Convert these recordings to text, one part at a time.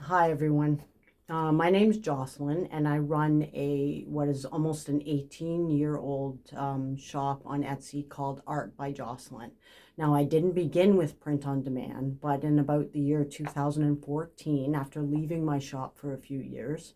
Hi everyone. My name's Jocelyn, and I run what is almost an 18-year-old shop on Etsy called Art by Jocelyn. Now, I didn't begin with print on demand, but in about the year 2014, after leaving my shop for a few years,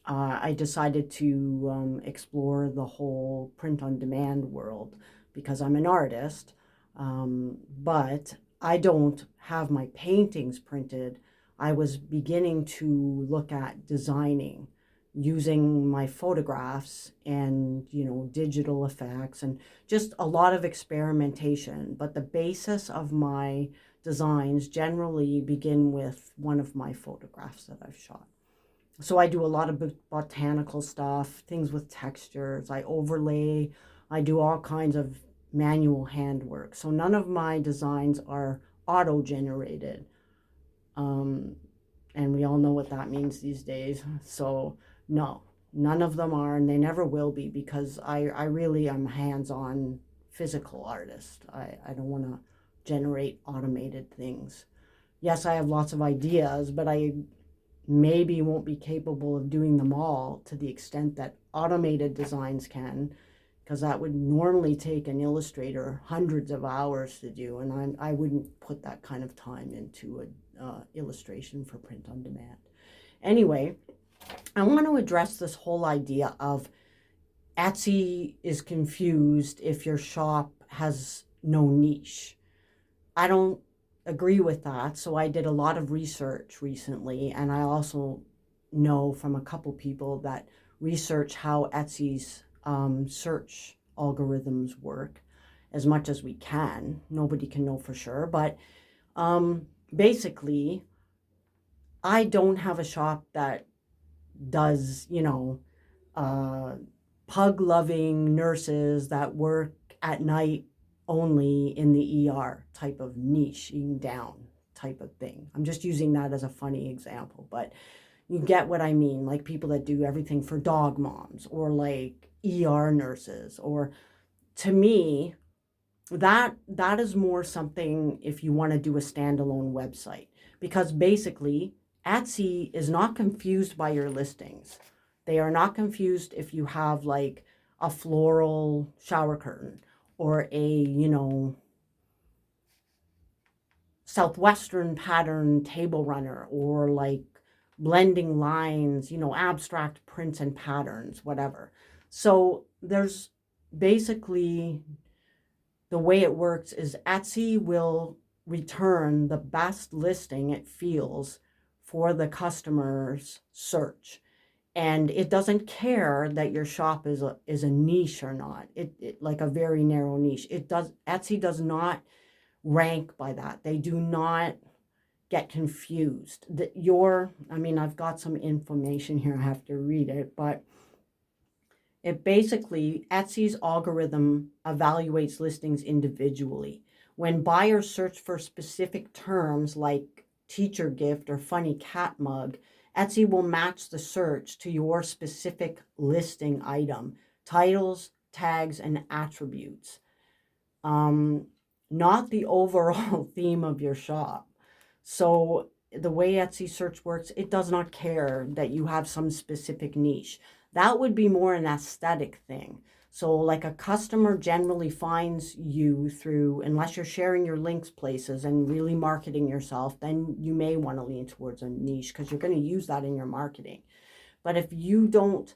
I decided to explore the whole print on demand world because I'm an artist, but I don't have my paintings printed. I was beginning to look at designing using my photographs and digital effects and just a lot of experimentation, but the basis of my designs generally begin with one of my photographs that I've shot. So I do a lot of botanical stuff, things with textures. I overlay. I do all kinds of manual handwork. So none of my designs are auto-generated. Um, and we all know what that means these days. So no, none of them are, and they never will be, because I really am hands-on physical artist. I don't want to generate automated things. Yes, I have lots of ideas, but I maybe won't be capable of doing them all to the extent that automated designs can, because that would normally take an illustrator hundreds of hours to do, and I wouldn't put that kind of time into an illustration for print on demand. Anyway, I want to address this whole idea of Etsy is confused if your shop has no niche. I don't agree with that. So I did a lot of research recently, and I also know from a couple people that research how Etsy's search algorithms work as much as we can. Nobody can know for sure, but basically, I don't have a shop that does, uh, pug loving nurses that work at night only in the ER type of niching down type of thing. I'm just using that as a funny example, but you get what I mean. Like people that do everything for dog moms, or like ER nurses, or to me, that is more something if you want to do a standalone website, because basically Etsy is not confused by your listings. They are not confused if you have like a floral shower curtain, or a southwestern pattern table runner, or like blending lines, abstract prints and patterns, whatever. So there's basically, the way it works is Etsy will return the best listing it feels for the customer's search. And it doesn't care that your shop is a niche or not. It like a very narrow niche. Etsy does not rank by that. They do not get confused. I've got some information here. I have to read it, but it basically, Etsy's algorithm evaluates listings individually. When buyers search for specific terms like teacher gift or funny cat mug, Etsy will match the search to your specific listing item, titles, tags, and attributes, um, not the overall theme of your shop. So the way Etsy search works, it does not care that you have some specific niche. That would be more an aesthetic thing. So like a customer generally finds you through, unless you're sharing your links places and really marketing yourself, then you may want to lean towards a niche because you're going to use that in your marketing. But if you don't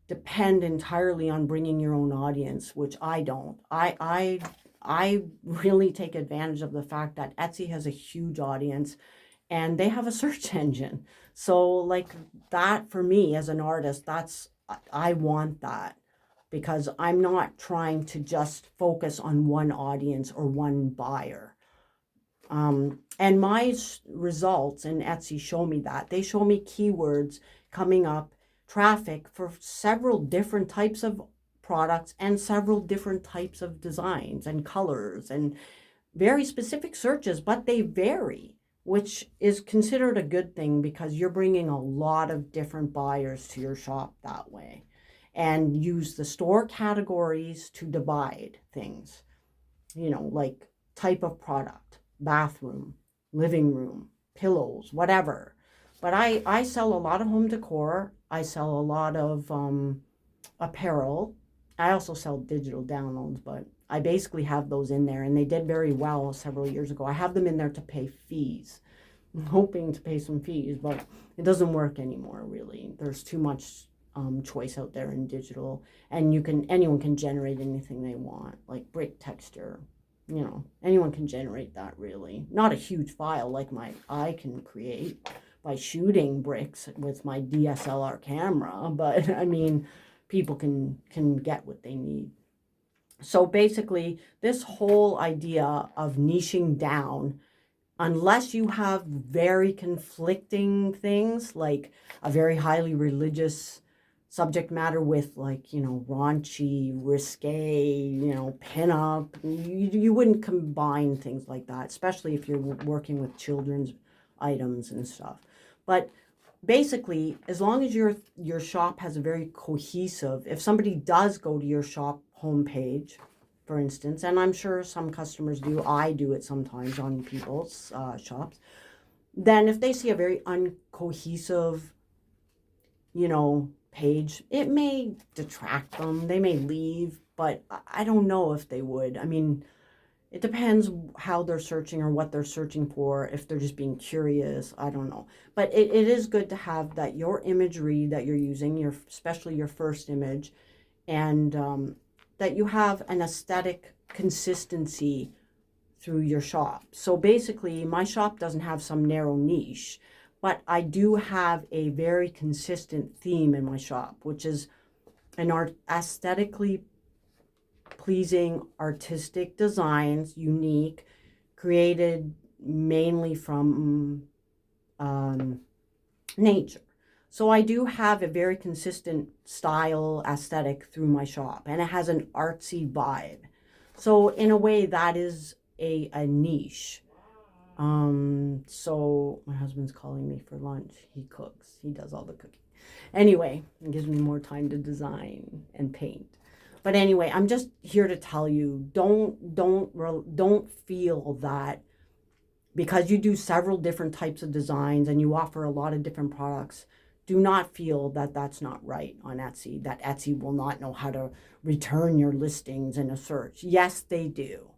depend entirely on bringing your own audience, which I don't, I really take advantage of the fact that Etsy has a huge audience and they have a search engine. So like that, for me as an artist, I want that, because I'm not trying to just focus on one audience or one buyer. And my results in Etsy show me that. They show me keywords coming up, traffic for several different types of products and several different types of designs and colors and very specific searches, but they vary, which is considered a good thing because you're bringing a lot of different buyers to your shop that way. And use the store categories to divide things, like type of product, bathroom, living room, pillows, whatever. But I sell a lot of home decor. I sell a lot of apparel. I also sell digital downloads, but I basically have those in there, and they did very well several years ago. I have them in there to pay fees. I'm hoping to pay some fees, but it doesn't work anymore, really. There's too much choice out there in digital, and anyone can generate anything they want, like brick texture. Anyone can generate that, really. Not a huge file like I can create by shooting bricks with my DSLR camera, but I mean, people can get what they need. So basically, this whole idea of niching down, unless you have very conflicting things like a very highly religious subject matter with, like, raunchy, risque, pinup, you wouldn't combine things like that, especially if you're working with children's items and stuff. But basically, as long as your shop has a very cohesive, if somebody does go to your shop homepage, for instance, and I'm sure some customers do, I do it sometimes on people's shops, then if they see a very uncohesive, page, it may detract them. They may leave, but I don't know if they would. I mean, it depends how they're searching or what they're searching for. If they're just being curious, I don't know. But it is good to have that your imagery that you're using, especially your first image, and that you have an aesthetic consistency through your shop. So basically, my shop doesn't have some narrow niche, but I do have a very consistent theme in my shop, which is an aesthetically pleasing artistic designs, unique, created mainly from nature. So I do have a very consistent style aesthetic through my shop, and it has an artsy vibe. So in a way, that is a niche. So my husband's calling me for lunch. He cooks. He does all the cooking. Anyway, it gives me more time to design and paint. But anyway, I'm just here to tell you, don't feel that because you do several different types of designs and you offer a lot of different products, do not feel that that's not right on Etsy, that Etsy will not know how to return your listings in a search. Yes, they do,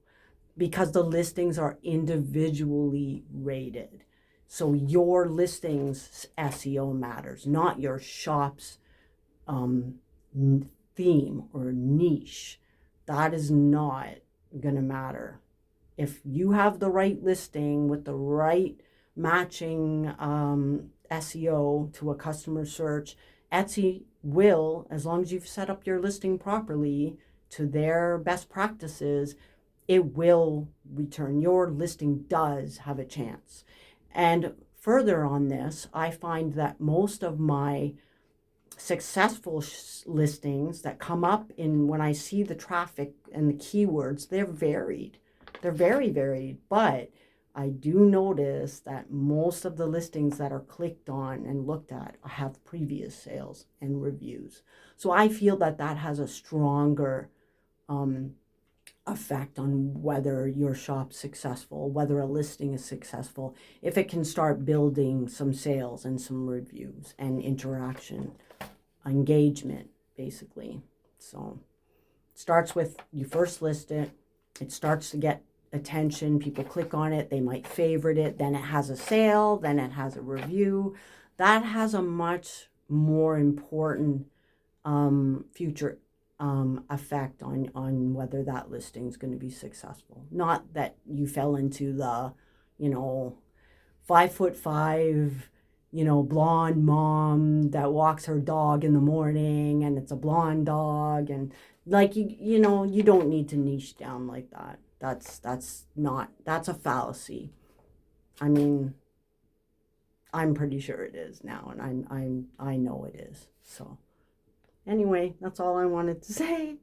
because the listings are individually rated. So your listings SEO matters, not your shop's theme or niche. That is not going to matter. If you have the right listing with the right matching SEO to a customer search, Etsy will, as long as you've set up your listing properly to their best practices, it will return. Your listing does have a chance. And further on this, I find that most of my successful listings that come up in when I see the traffic and the keywords, they're varied. They're very varied, but I do notice that most of the listings that are clicked on and looked at have previous sales and reviews. So I feel that that has a stronger effect on whether your shop's successful, whether a listing is successful, if it can start building some sales and some reviews and interaction, engagement, basically. So it starts with you first list it, it starts to get attention, people click on it, they might favorite it, then it has a sale, then it has a review. That has a much more important future effect on whether that listing is going to be successful. Not that you fell into the 5'5", blonde mom that walks her dog in the morning and it's a blonde dog, and like you don't need to niche down like that. That's a fallacy. I mean, I'm pretty sure it is now, and I know it is. So anyway, that's all I wanted to say.